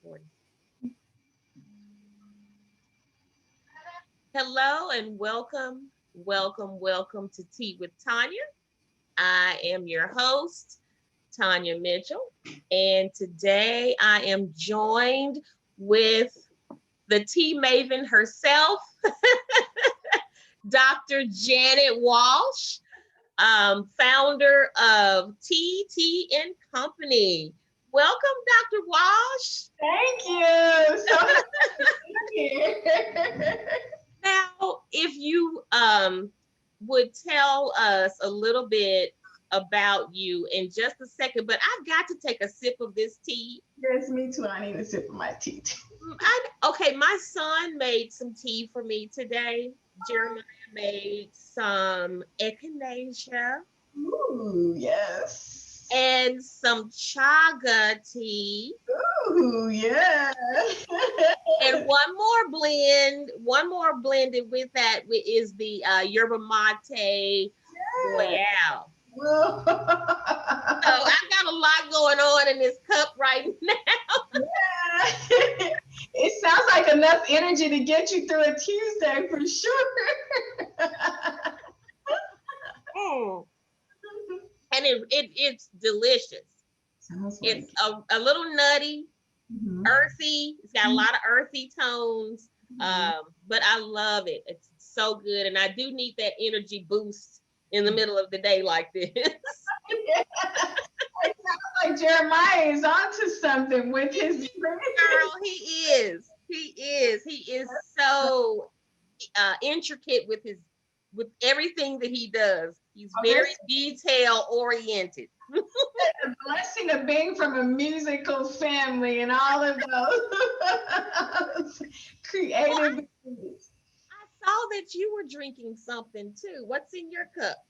Recording. Hello and welcome to Tea with Tanya. I am your host, Tanya Mitchell, and today I am joined with the tea maven herself, Dr. Janet Walsh, founder of TeaTea and Company. Welcome, Dr. Walsh. Thank you. So happy to be here. Now, if you would tell us a little bit about you in just a second, but I've got to take a sip of this tea. Yes, me too. I need a sip of my tea. Okay, my son made some tea for me today. Jeremiah made some echinacea Ooh, yes. and some chaga tea. Ooh, yeah. And one more blended with that is the yerba mate royale. Whoa. So I've got a lot going on in this cup right now. Yeah. It sounds like enough energy to get you through a Tuesday for sure. Mm. And it's delicious. Sounds It's like a little nutty, Mhm. earthy. It's got a lot of earthy tones, Mhm. but I love it. It's so good, and I do need that energy boost in the middle of the day like this. Yeah. It sounds like Jeremiah is onto something with his Girl, he is so intricate with his with everything that he does. He's Oh, very there's detail oriented. the blessing of being from a musical family and all of those Well, creative abilities. I saw that you were drinking something too. What's in your cup?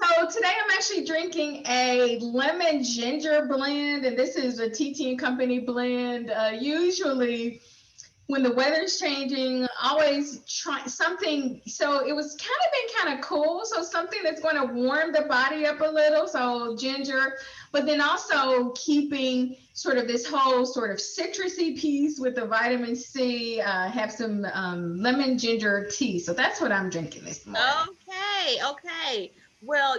So today I'm actually drinking a lemon ginger blend, and this is a TT and Company blend. Usually when the weather's changing, always try something. So it was kind of been kind of cool. So something that's going to warm the body up a little. So ginger, but then also keeping sort of this whole sort of citrusy piece with the vitamin C. Have some lemon ginger tea. So that's what I'm drinking this morning. Okay. Well,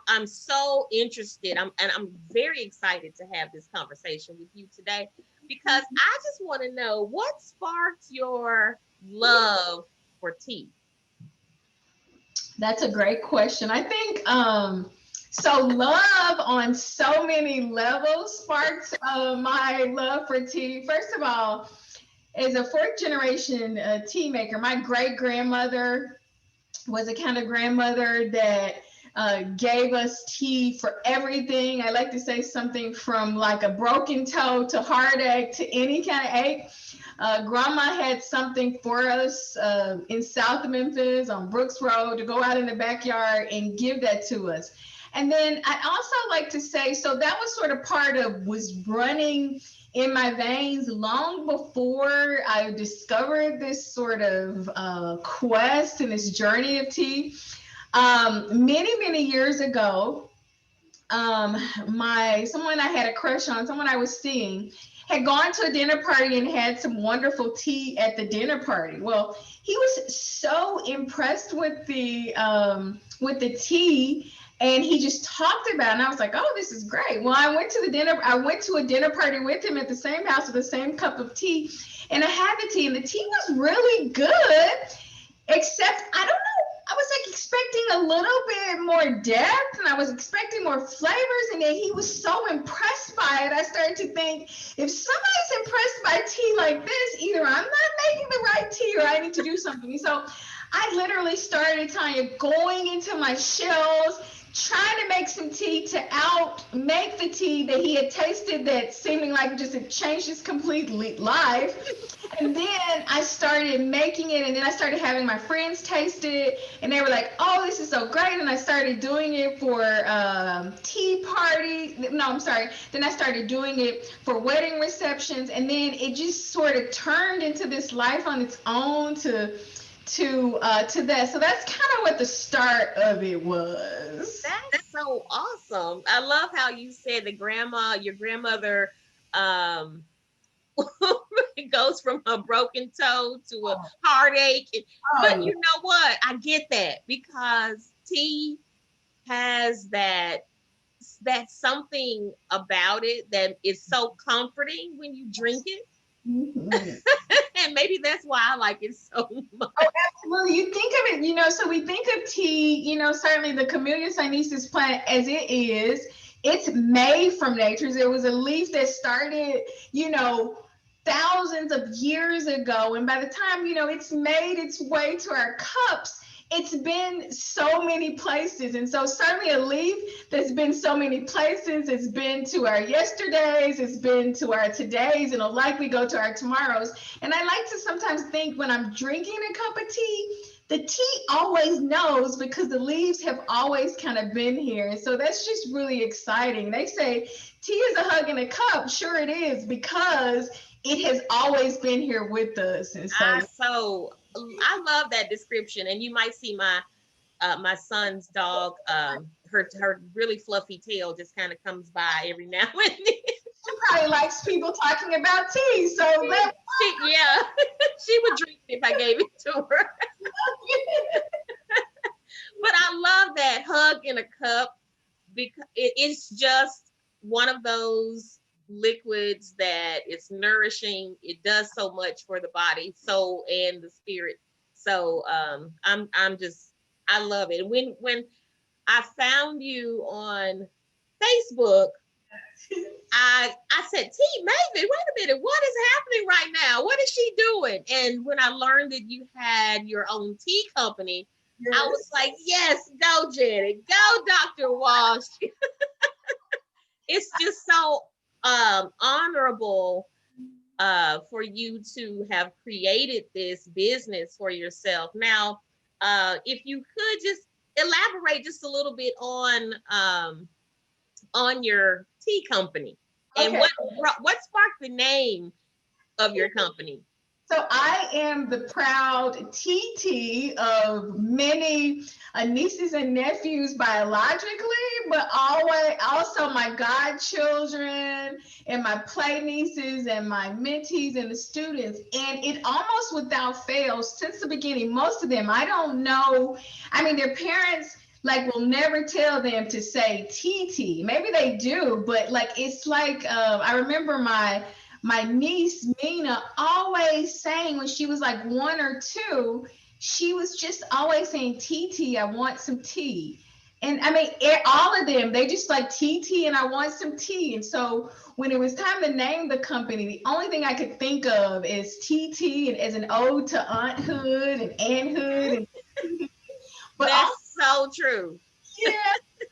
I'm so interested. I'm very excited to have this conversation with you today because I just want to know what sparked your love for tea. That's a great question. I think so. Love on so many levels sparks my love for tea. First of all, as a fourth generation tea maker, my great grandmother was the kind of grandmother that gave us tea for everything. I like to say something from like a broken toe to heartache to any kind of ache. Grandma had something for us in South Memphis on Brooks Road to go out in the backyard and give that to us. And then I also like to say, so that was sort of part of was running in my veins long before I discovered this sort of quest and this journey of tea. Many years ago, my someone I had a crush on, someone I was seeing, had gone to a dinner party and had some wonderful tea at the dinner party. Well, he was so impressed with the tea, and he just talked about it. And I was like, oh, this is great. Well, I went to a dinner party with him at the same house with the same cup of tea, and I had the tea, and the tea was really good. Except I don't know. I was like expecting a little bit more depth and I was expecting more flavors. And then he was so impressed by it. I started to think if somebody's impressed by tea like this, either I'm not making the right tea or I need to do something. So I literally started, Tanya, going into my shelves, trying to make some tea to out make the tea that he had tasted that seeming like just had changed his complete life. And then I started making it, and then I started having my friends taste it, and they were like, "Oh, this is so great!" And I started doing it for tea party. No, I'm sorry. Then I started doing it for wedding receptions, and then it just sort of turned into this life on its own to that. So that's kind of what the start of it was. That's so awesome. I love how you said your grandmother um, it goes from a broken toe to a heartache. But Oh, you know what? I get that because tea has that something about it that is so comforting when you drink it. mhm. And maybe that's why I like it so much. Oh, absolutely. You think of it, so we think of tea, certainly the Camellia sinensis plant as it is, it's made from nature. There was a leaf that started, thousands of years ago. And by the time, it's made its way to our cups, it's been so many places. And so certainly a leaf that's been so many places, it's been to our yesterdays, it's been to our todays, and it'll likely go to our tomorrows. And I like to sometimes think when I'm drinking a cup of tea, the tea always knows because the leaves have always kind of been here. And so that's just really exciting. They say tea is a hug in a cup. Sure it is, because it has always been here with us. And so I love that description. And you might see my son's dog, her really fluffy tail just kind of comes by every now and then. she probably likes people talking about tea. So that Yeah, she would drink it if I gave it to her. But I love that hug in a cup because it's just one of those liquids that it's nourishing. It does so much for the body, soul, and the spirit. So I'm just I love it. When I found you on Facebook, I said, T Maven, wait a minute, what is happening right now? What is she doing? And when I learned that you had your own tea company, I was like, yes, go Janet, go Dr. Walsh. It's just so honorable for you to have created this business for yourself. Now, if you could just elaborate just a little bit on your tea company and okay. what sparked the name of your company. So I am the proud TT of many nieces and nephews biologically, but always also my godchildren and my play nieces and my mentees and the students. And it almost without fail, since the beginning, most of them, I don't know. I mean, their parents like will never tell them to say TT. Maybe they do, but like it's like I remember my niece Mina always saying when she was like 1 or 2, she was just always saying, "TT, I want some tea." And I mean, all of them, they just like TT and I want some tea. And so when it was time to name the company, the only thing I could think of is TT and as an ode to aunthood and aunthood. But also, That's so true. yeah.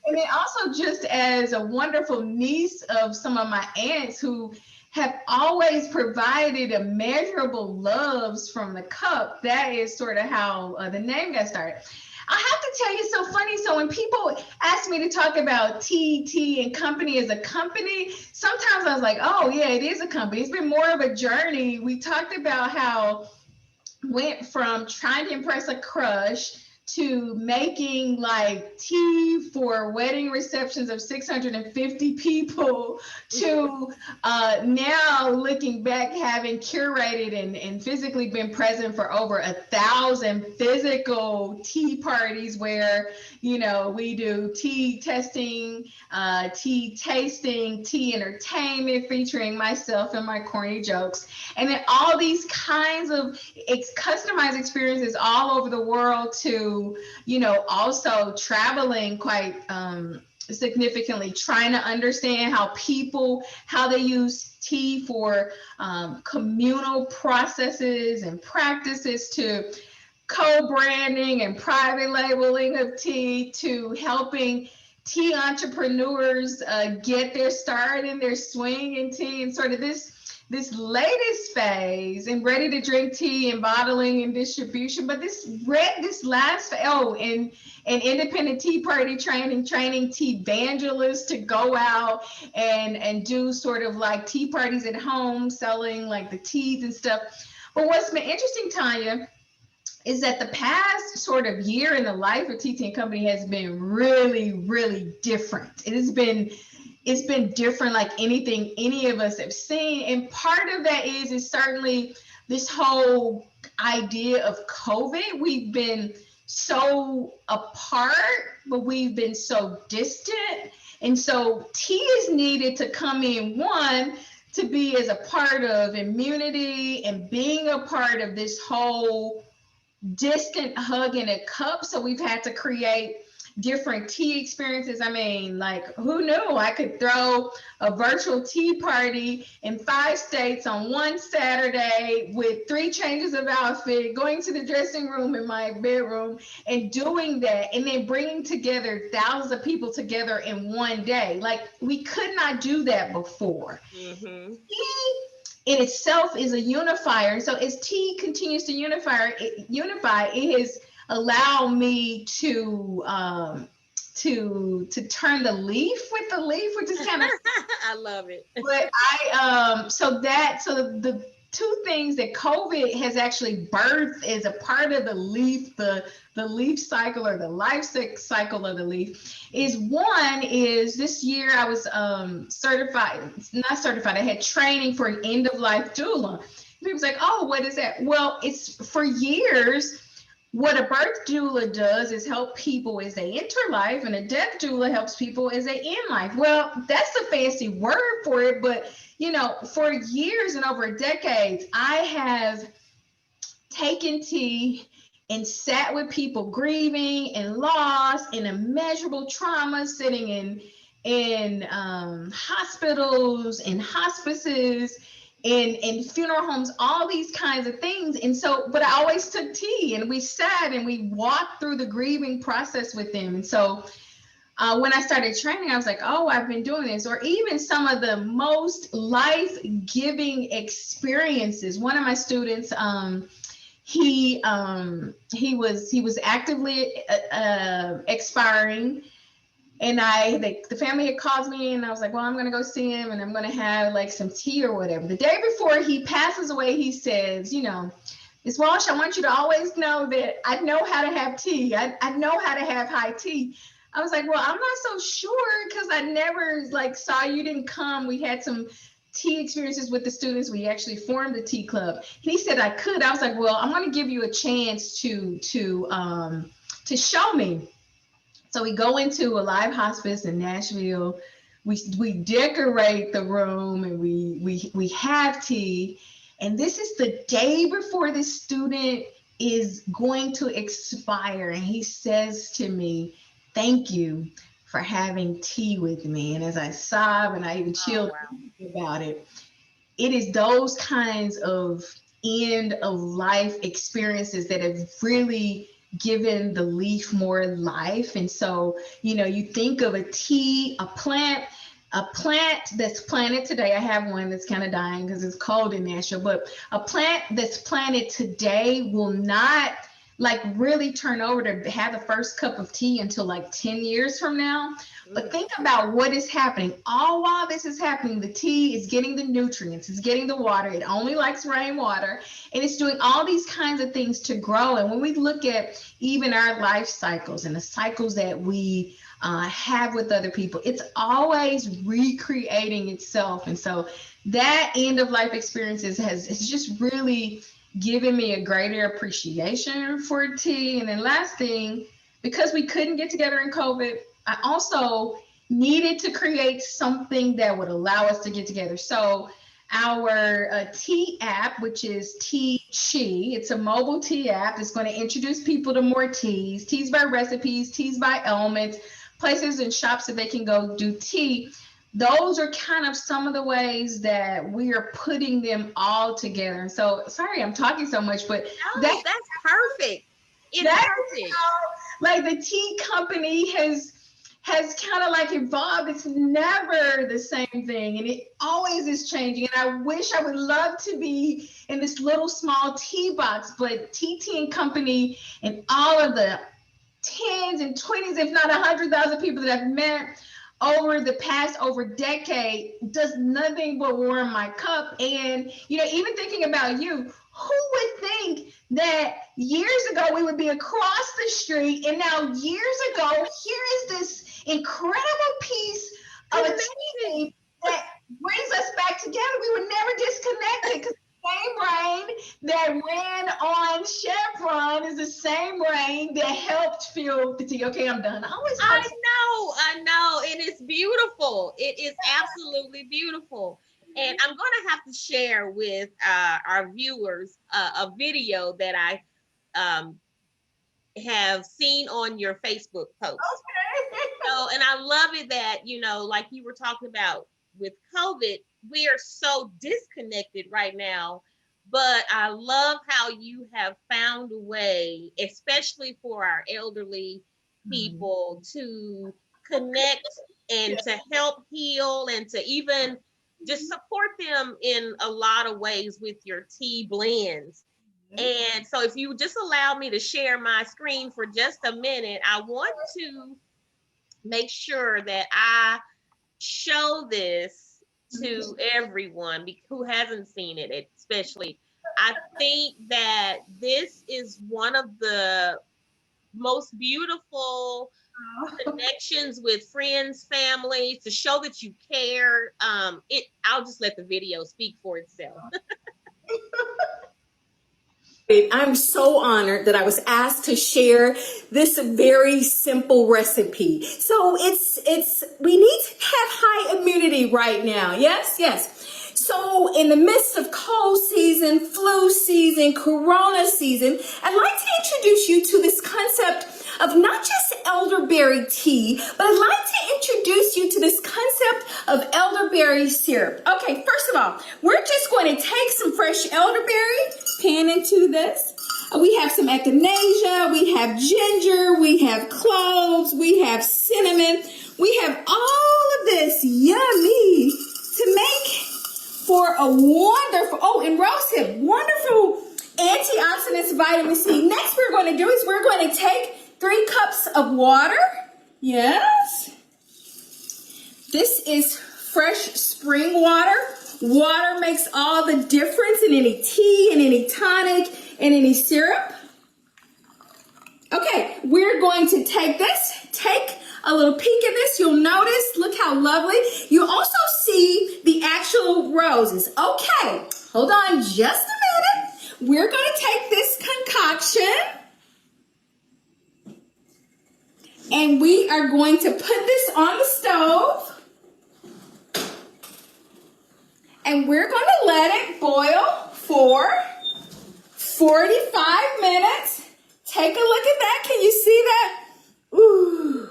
And then also just as a wonderful niece of some of my aunts who have always provided immeasurable loves from the cup. That is sort of how the name got started. I have to tell you, it's so funny. So when people ask me to talk about TeaTea and company as a company, sometimes I was like, oh yeah, it is a company. It's been more of a journey. We talked about how went from trying to impress a crush to making like tea for wedding receptions of 650 people to now looking back having curated and physically been present for over 1,000 physical tea parties where we do tea testing, tea tasting, tea entertainment featuring myself and my corny jokes, and then all these kinds of customized experiences all over the world to, also traveling quite significantly, trying to understand how they use tea for communal processes and practices, to co-branding and private labeling of tea, to helping tea entrepreneurs get their start in their swing in tea, and sort of this latest phase and ready to drink tea and bottling and distribution. But this last and independent tea party training tea evangelists to go out and do sort of like tea parties at home, selling like the teas and stuff. But what's been interesting, Tanya, is that the past sort of year in the life of TeaTea and Company has been really, really different. It has been it's been different like anything any of us have seen. And part of that is certainly this whole idea of COVID. We've been so apart, but we've been so distant. And so tea is needed to come in, one, to be as a part of immunity and being a part of this whole distant hug in a cup. So we've had to create different tea experiences. I mean, like, who knew I could throw a virtual tea party in 5 states on one Saturday with 3 changes of outfit, going to the dressing room in my bedroom and doing that, and then bringing together thousands of people together in one day. Like, we could not do that before. Mm-hmm. Tea in itself is a unifier. And so as tea continues to unify, it has allowed me to turn the leaf with the leaf, which is kind of I love it. but so the 2 things that COVID has actually birthed as a part of the leaf, the leaf cycle or the life cycle of the leaf, is one is this year I was not certified, I had training for an end of life doula. People's like, oh, what is that? Well, it's for years. What a birth doula does is help people as they enter life, and a death doula helps people as they end life. Well, that's a fancy word for it, but for years and over decades, I have taken tea and sat with people grieving and loss and immeasurable trauma, sitting in hospitals and hospices in funeral homes, all these kinds of things. And so, but I always took tea and we sat and we walked through the grieving process with them. And so when I started training, I was like, oh, I've been doing this. Or even some of the most life-giving experiences. One of my students, he was actively expiring. And the family had called me and I was like, well, I'm going to go see him and I'm going to have like some tea or whatever. The day before he passes away, he says, Ms. Walsh, I want you to always know that I know how to have tea. I know how to have high tea. I was like, well, I'm not so sure because I never saw you didn't come. We had some tea experiences with the students. We actually formed a tea club. And he said I could. I was like, well, I'm going to give you a chance to show me. So we go into a live hospice in Nashville. We decorate the room and we have tea. And this is the day before the student is going to expire. And he says to me, thank you for having tea with me. And as I sob and I even chill about it, it is those kinds of end of life experiences that have really given the leaf more life. And so, you think of a tea, a plant that's planted today. I have one that's kind of dying because it's cold in Nashville, but a plant that's planted today will not really turn over to have the first cup of tea until 10 years from now. But think about what is happening. All while this is happening, the tea is getting the nutrients, it's getting the water. It only likes rainwater, and it's doing all these kinds of things to grow. And when we look at even our life cycles and the cycles that we have with other people, it's always recreating itself. And so that end of life experiences has just really given me a greater appreciation for tea. And then last thing, because we couldn't get together in COVID, I also needed to create something that would allow us to get together. So our tea app, which is TeaTea, it's a mobile tea app. It's going to introduce people to more teas by recipes, teas by elements, places and shops that they can go do tea. Those are kind of some of the ways that we are putting them all together. And so, sorry, I'm talking so much, but that's perfect. It's perfect. The tea company has kind of evolved. It's never the same thing, and it always is changing. And I wish I would love to be in this little small tea box, but TeaTea Company and all of the tens and 20s, if not 100,000 people that I've met over the past decade does nothing but warm my cup. And even thinking about you, who would think that years ago we would be across the street, and now years ago here is this incredible piece of a team that brings us back together. We were never disconnected because the same rain that ran on Chevron is the same rain that helped fuel the tea. Okay, I'm done. I know, and it's beautiful. It is absolutely beautiful. And I'm going to have to share with our viewers a video that I have seen on your Facebook post. Okay. So, and I love it that, like you were talking about with COVID, we are so disconnected right now. But I love how you have found a way, especially for our elderly people, to connect and to help heal and to even just support them in a lot of ways with your tea blends. And so, if you just allow me to share my screen for just a minute, I want to make sure that I show this to everyone who hasn't seen it, especially. I think that this is one of the most beautiful connections with friends, family, to show that you care. I'll just let the video speak for itself. I'm so honored that I was asked to share this very simple recipe. So we need to have high immunity right now. Yes. So in the midst of cold season, flu season, corona season, I'd like to introduce you to this concept of not just elderberry tea, but I'd like to introduce you to this concept of elderberry syrup. Okay, first of all, we're just going to take some fresh elderberry, pan into this. We have some echinacea, we have ginger, we have cloves, we have cinnamon, we have all of this yummy to make for a wonderful, and rosehip, wonderful antioxidants, vitamin C. Next we're going to do is we're going to take 3 cups of water. Yes. This is fresh spring water. Water makes all the difference in any tea, in any tonic, in any syrup. Okay, we're going to take a little peek at this. You'll notice, look how lovely. You also see the actual roses. Okay, hold on just a minute. We're going to take this concoction and we are going to put this on the stove. And we're going to let it boil for 45 minutes. Take a look at that. Can you see that? Ooh,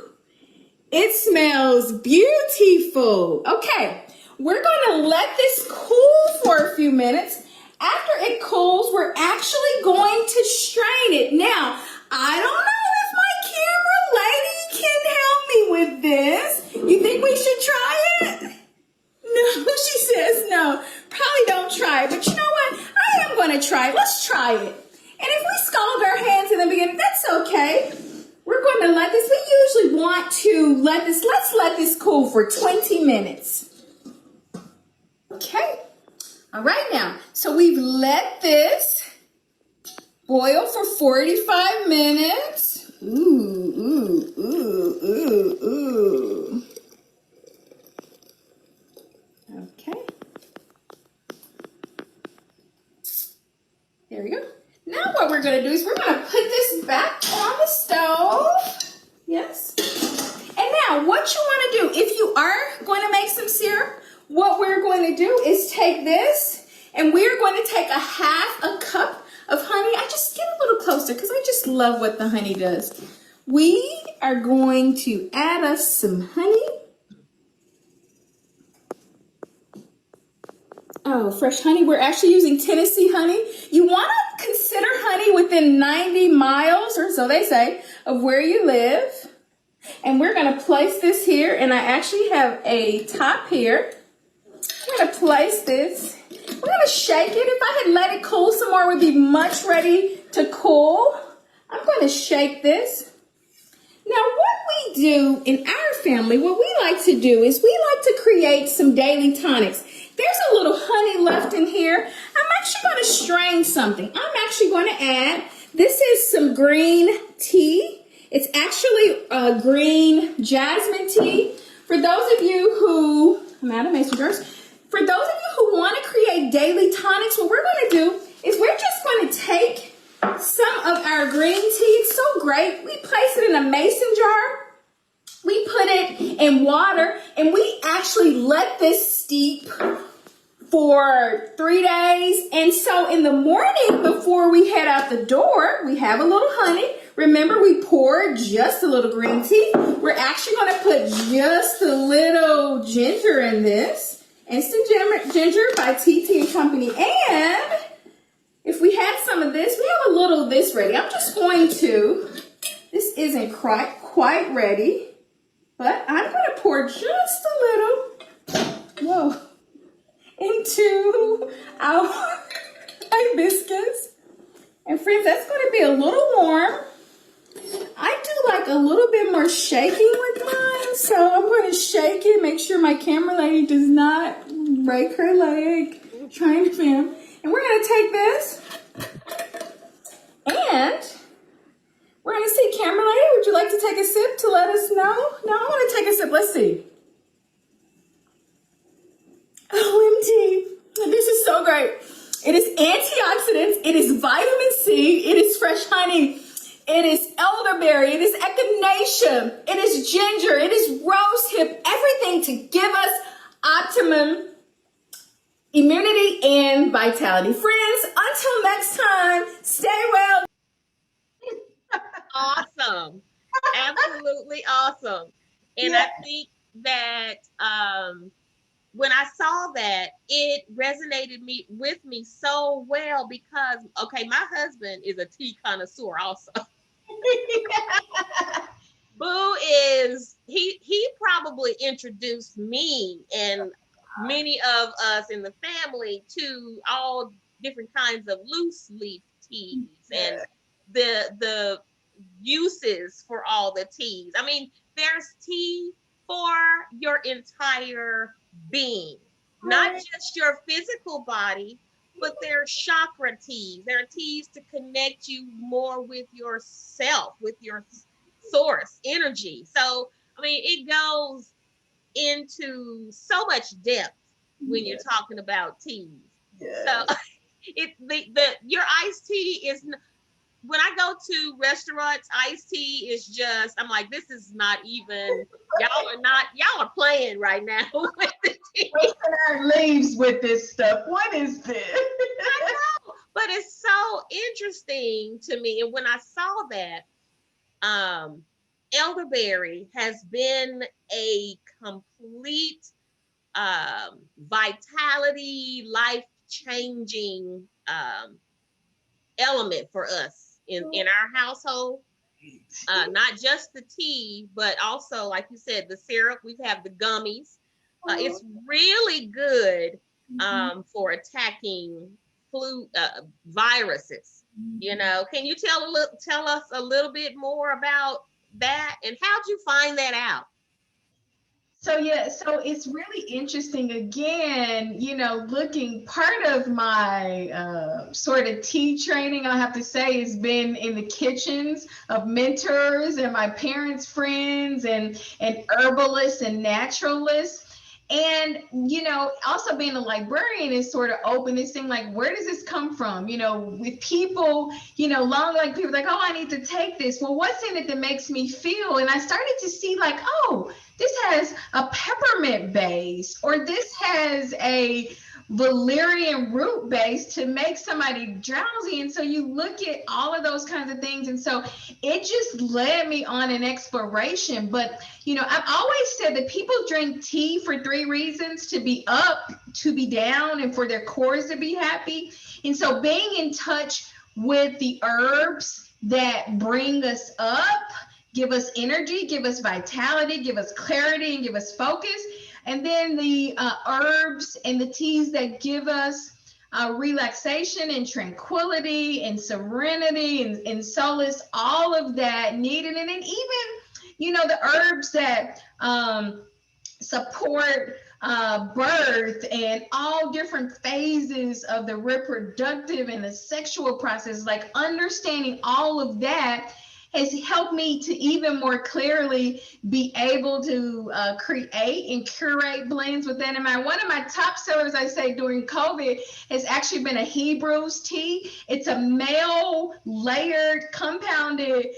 it smells beautiful. Okay, we're going to let this cool for a few minutes. After it cools, we're actually going to strain it. Now, I don't know if my camera lady can help me with this. You think we should try it? No, she says no. Probably don't try it, but you know what? I am going to try it. Let's try it. And if we scald our hands in the beginning, that's okay. We're going to let this, we usually want to let's let this cool for 20 minutes. Okay. All right now. So we've let this boil for 45 minutes. Ooh. Okay. There we go. Now what we're going to do is we're going to put this back on the stove. Yes. And now what you want to do, if you are going to make some syrup, what we're going to do is take this and we're going to take a half a cup of honey. I just get a little closer because I just love what the honey does. We are going to add us some honey. Oh, fresh honey. We're actually using Tennessee honey. You want to consider honey within 90 miles, or so they say, of where you live. And we're going to place this here, and I actually have a top here. I'm going to place this. We're going to shake it. If I had let it cool some more, it would be much ready to cool. I'm going to shake this. Now, what we do in our family, what we like to do is we like to create some daily tonics. There's a little honey left in here. I'm actually going to strain something. I'm actually going to add, this is some green tea. It's actually green jasmine tea. For those of you who, I'm out of mason jars. For those of you who want to create daily tonics, what we're going to do is we're just going to take some of our green tea. It's so great. We place it in a mason jar. We put it in water, and we actually let this steep for 3 days. And so in the morning before we head out the door, we have a little honey. Remember, we poured just a little green tea. We're actually going to put just a little ginger in this. Instant ginger by TeaTea and Company. And if we had some of this, we have a little of this ready. I'm just going to, this isn't quite ready, but I'm going to pour just a little, into our hibiscus. And friends, that's going to be a little warm. I do like a little bit more shaking with mine, so I'm going to shake it, make sure my camera lady does not break her leg trying to film. And we're going to take this, and we're going to see, camera lady, would you like to take a sip to let us know? No, I want to take a sip. Let's see. OMG, this is so great. It is antioxidants, it is vitamin C, it is fresh honey, it is elderberry, it is echinacea, it is ginger, it is rosehip, everything to give us optimum immunity and vitality. Friends, until next time, stay well. Awesome. Absolutely awesome. And Yeah. I think that when I saw that, it resonated with me so well because, okay, my husband is a tea connoisseur also. Boo is, he probably introduced me and many of us in the family to all different kinds of loose leaf teas and the uses for all the teas. I mean, there's tea for your entire being, not just your physical body, but there are chakra teas. There are teas to connect you more with yourself, with your source energy. So, I mean, it goes into so much depth when you're talking about teas. So, your iced tea is, when I go to restaurants, iced tea is just, I'm like, this is not even, y'all are playing right now with the tea. Our leaves with this stuff. What is this? I know, but it's so interesting to me. And when I saw that, elderberry has been a complete vitality, life-changing element for us in our household. Not just the tea, but also, like you said, the syrup. We have the gummies. It's really good for attacking flu viruses. You know, can you tell us a little bit more about that, and how'd you find that out? So it's really interesting. Again, looking, part of my sort of tea training, I have to say, has been in the kitchens of mentors and my parents' friends and herbalists and naturalists. And, also being a librarian is sort of open this thing, like, where does this come from? With people, long, like, people like, oh, I need to take this. Well, what's in it that makes me feel? And I started to see, like, oh, this has a peppermint base, or this has a valerian root base to make somebody drowsy. And so you look at all of those kinds of things. And so it just led me on an exploration. But, I've always said that people drink tea for 3 reasons: to be up, to be down, and for their cores to be happy. And so being in touch with the herbs that bring us up, give us energy, give us vitality, give us clarity, and give us focus. And then the herbs and the teas that give us relaxation and tranquility and serenity and solace, all of that needed. And then even, the herbs that support birth and all different phases of the reproductive and the sexual process, like understanding all of that has helped me to even more clearly be able to create and curate blends with that in mind. One of my top sellers, I say, during COVID has actually been a Hebrews tea. It's a male layered compounded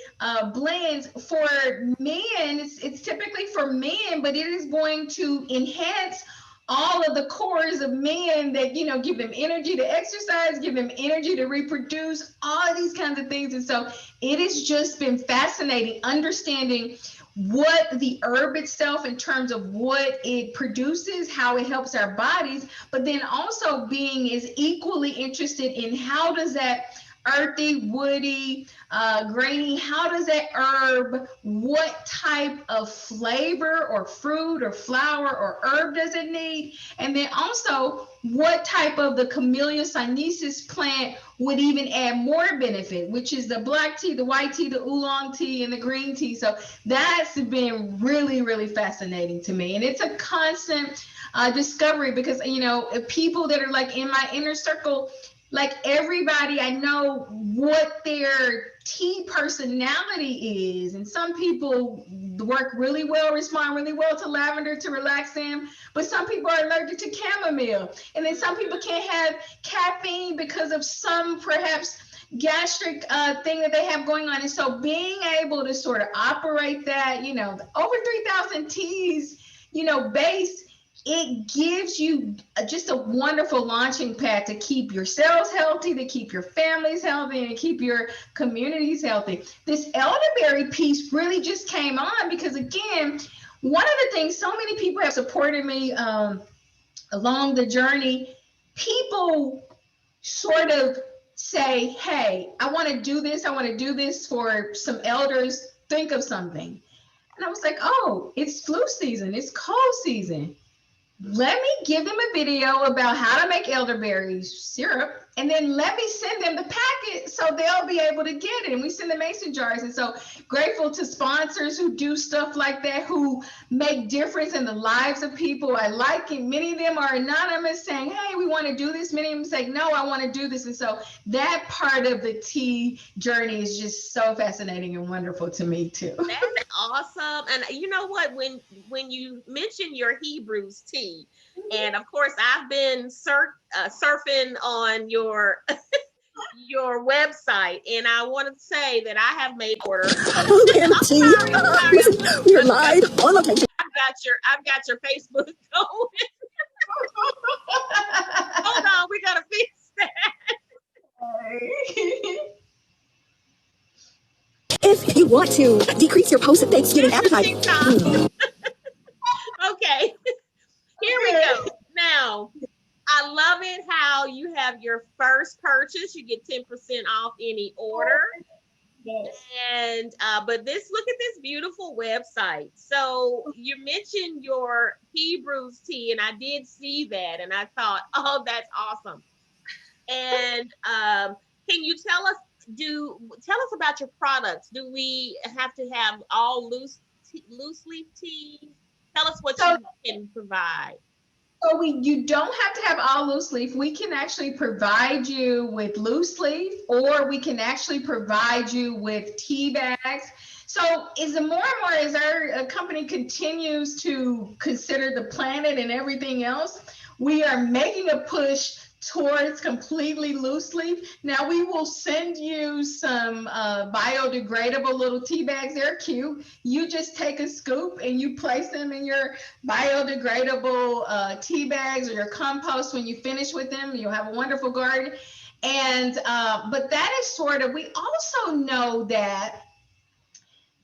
blends for men. It's typically for men, but it is going to enhance all of the cores of men that, give them energy to exercise, give them energy to reproduce, all of these kinds of things. And so it has just been fascinating understanding what the herb itself, in terms of what it produces, how it helps our bodies, but then also being is equally interested in how does that earthy, woody, grainy, how does that herb, what type of flavor or fruit or flower or herb does it need? And then also what type of the Camellia sinensis plant would even add more benefit, which is the black tea, the white tea, the oolong tea, and the green tea. So that's been really, really fascinating to me. And it's a constant discovery because, people that are like in my inner circle, like everybody, I know what their tea personality is. And some people work really well, respond really well to lavender to relax them. But some people are allergic to chamomile. And then some people can't have caffeine because of some perhaps gastric thing that they have going on. And so being able to sort of operate that, over 3,000 teas, base, it gives you just a wonderful launching pad to keep yourselves healthy, to keep your families healthy, and to keep your communities healthy. This elderberry piece really just came on because, again, one of the things, so many people have supported me along the journey. People sort of say, hey, I want to do this. I want to do this for some elders. Think of something. And I was like, oh, it's flu season. It's cold season. Let me give them a video about how to make elderberry syrup, and then let me send them the packet so they'll be able to get it. And we send the mason jars. And so grateful to sponsors who do stuff like that, who make difference in the lives of people. I like it. Many of them are anonymous saying, hey, we want to do this. Many of them say, no, I want to do this. And so that part of the tea journey is just so fascinating and wonderful to me too. That's awesome. And you know what, when you mention your Hebrews tea, and of course I've been surfing on your your website, and I want to say that I have made orders. We're live on location. I've got your Facebook going. Hold on, we gotta fix that. If you want to decrease your post-Thanksgiving appetite. Okay, here we go. Now, I love it how you have your first purchase, you get 10% off any order. Yes. And but look at this beautiful website. So you mentioned your Hebrews tea, and I did see that, and I thought, oh, that's awesome. And can you tell us about your products? Do we have to have all loose leaf tea? Tell us what you can provide. So you don't have to have all loose leaf. We can actually provide you with loose leaf, or we can actually provide you with tea bags. So as our company continues to consider the planet and everything else, we are making a push towards completely loose leaf. Now we will send you some biodegradable little tea bags. They're cute. You just take a scoop and you place them in your biodegradable tea bags or your compost. When you finish with them, you'll have a wonderful garden. And but that is sort of, we also know that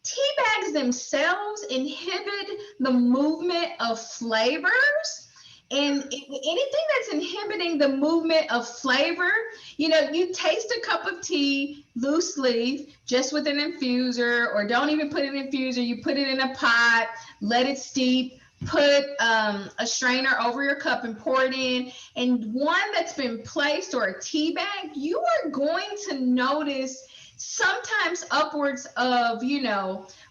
tea bags themselves inhibit the movement of flavors. And anything that's inhibiting the movement of flavor, you taste a cup of tea, loose leaf, just with an infuser, or don't even put it in an infuser. You put it in a pot, let it steep, put a strainer over your cup and pour it in. And one that's been placed, or a tea bag, you are going to notice sometimes upwards of,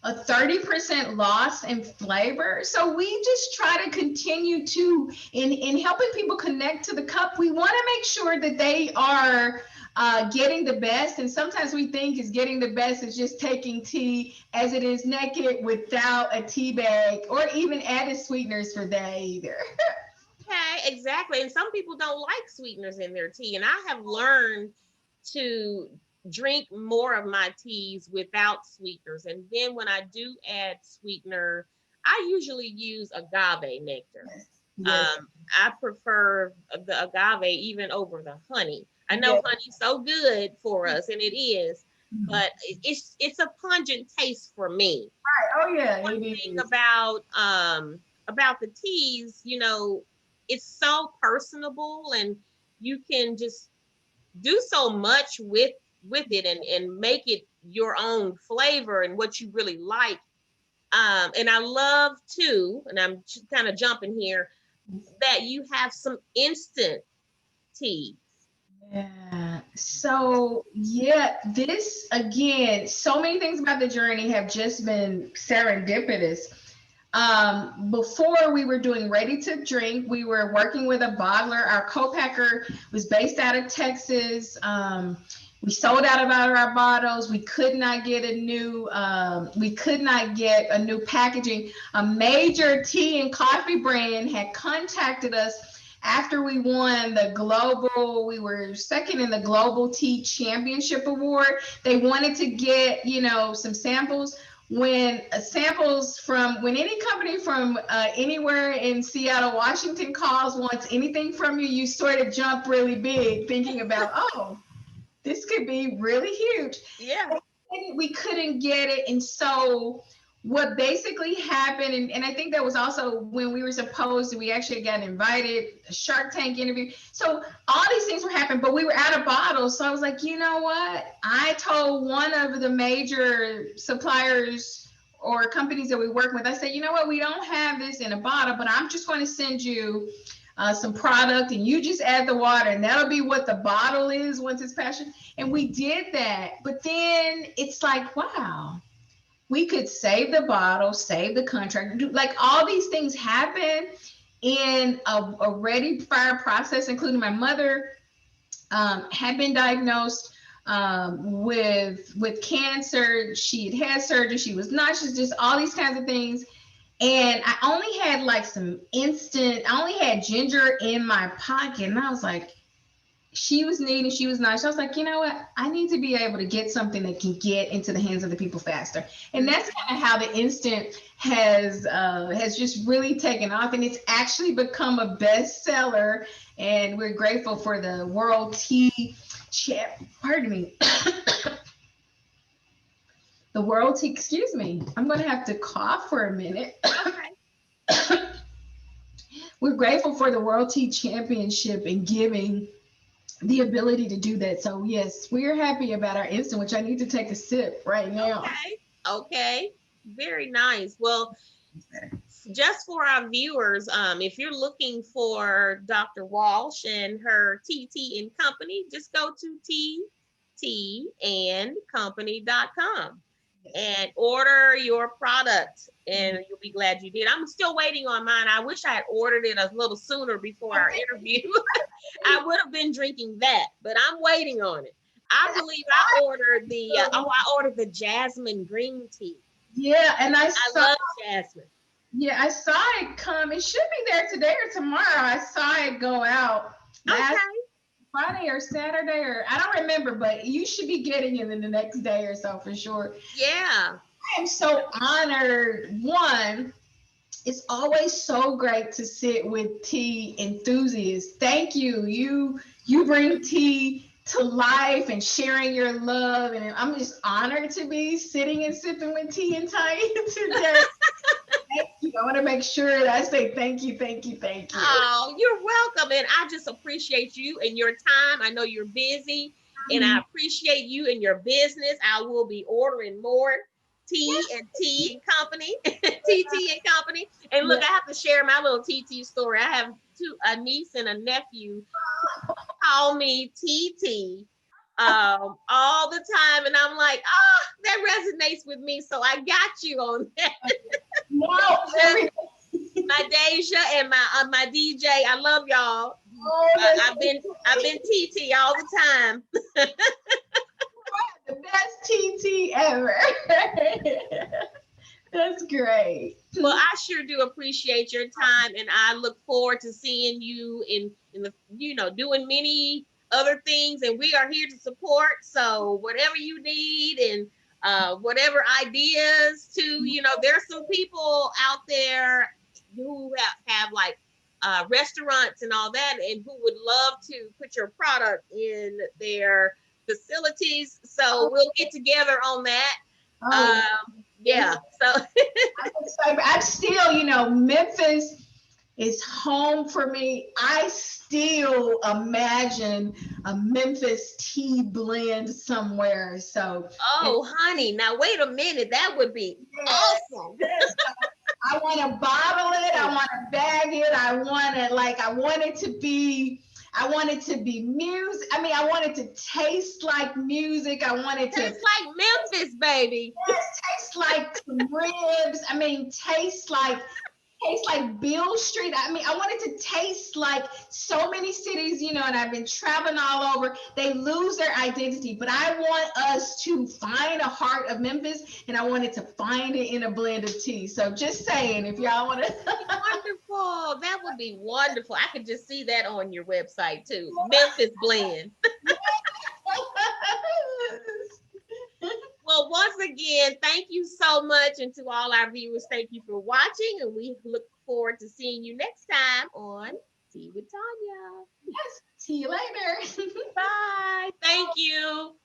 a 30% loss in flavor. So we just try to continue to, in helping people connect to the cup, we want to make sure that they are getting the best. And sometimes we think is getting the best is just taking tea as it is naked without a tea bag or even added sweeteners for that either. Okay, exactly. And some people don't like sweeteners in their tea. And I have learned to drink more of my teas without sweeteners. And then when I do add sweetener, I usually use agave nectar. Yes. I prefer the agave even over the honey. I know Yes. honey's so good for us, and it is, Mhm. but it's a pungent taste for me. Oh yeah, One it thing is. about the teas, you know, it's so personable, and you can just do so much with it, and make it your own flavor and what you really like. And I love too, and I'm kind of jumping here, that you have some instant tea. Yeah. So, yeah, this again, so many things about the journey have just been serendipitous. Before we were doing ready to drink, we were working with a bottler. Our co-packer was based out of Texas. We sold out of our bottles. We could not get a new packaging. A major tea and coffee brand had contacted us after we won we were second in the Global Tea Championship Award. They wanted to get, some samples. When any company from anywhere in Seattle, Washington wants anything from you, you sort of jump really big thinking about, oh, this could be really huge. Yeah. We couldn't get it. And so what basically happened, and I think that was also when we were supposed to, we actually got invited, a Shark Tank interview. So all these things were happening, but we were out of bottles. So I was like, you know what? I told one of the major suppliers or companies that we work with, I said, you know what? We don't have this in a bottle, but I'm just going to send you some product and you just add the water and that'll be what the bottle is once it's passionate. And we did that. But then it's like, wow, we could save the bottle, save the contract, like all these things happen in a ready fire process, including my mother had been diagnosed with cancer. She had surgery. She was nauseous, just all these kinds of things. And I only had like I only had ginger in my pocket. And I was like, she was needing, she was nice. I was like, you know what? I need to be able to get something that can get into the hands of the people faster. And that's kind of how the instant has just really taken off, and it's actually become a bestseller. And we're grateful for the World Tea Champ. Pardon me. The World Tea. Excuse me. I'm going to have to cough for a minute. Okay. We're grateful for the World Tea Championship and giving the ability to do that. So yes, we're happy about our instant, which I need to take a sip right now. Okay. Okay. Very nice. Well, just for our viewers, if you're looking for Dr. Walsh and her TeaTea and Company, just go to teaandcompany.com and order your product, and you'll be glad you did. I'm still waiting on mine. I wish I had ordered it a little sooner before our interview. I would have been drinking that, but I'm waiting on it. I believe I ordered I ordered the jasmine green tea. Yeah, and I love jasmine. I saw it come. It should be there today or tomorrow. I saw it go out last Okay. Friday or Saturday, or I don't remember, but you should be getting it in the next day or so for sure. Yeah. I am so honored. One, it's always so great to sit with tea enthusiasts. Thank you. You bring tea to life and sharing your love. And I'm just honored to be sitting and sipping with tea and Tanya today. Thank you. I want to make sure that I say thank you, thank you, thank you. Oh, you're welcome. And I just appreciate you and your time. I know you're busy, and I appreciate you and your business. I will be ordering more tea and company, TeaTea and Company. And look, I have to share my little TeaTea story. I have a niece and a nephew who call me TeaTea all the time, and I'm like, oh, that resonates with me. So I got you on that. Wow, My Deja and my DJ, I love y'all. Oh, I've been TeaTea all the time. the best TT ever. That's great. Well, I sure do appreciate your time, and I look forward to seeing you in the doing many other things. And we are here to support. So whatever you need and whatever ideas to there's some people out there who have like restaurants and all that, and who would love to put your product in their facilities. So we'll get together on that. Oh, Yeah. So I'm still, Memphis is home for me. I still imagine a Memphis tea blend somewhere. So, oh, honey, now wait a minute. That would be yes, awesome. yes. I want to bottle it. I want to bag it. I want it to be music. I mean, I want it to taste like music. I want it to Tastes like Memphis, baby. taste like some ribs. I mean, taste like Bill Street. I mean, I want it to taste like so many cities, and I've been traveling all over. They lose their identity, but I want us to find a heart of Memphis, and I wanted to find it in a blend of tea. So just saying, if y'all want to. Wonderful. That would be wonderful. I could just see that on your website too. Memphis blend. Well, once again, thank you so much. And to all our viewers, thank you for watching. And we look forward to seeing you next time on Tea with Tanya. Yes. See you later. Bye. Thank you.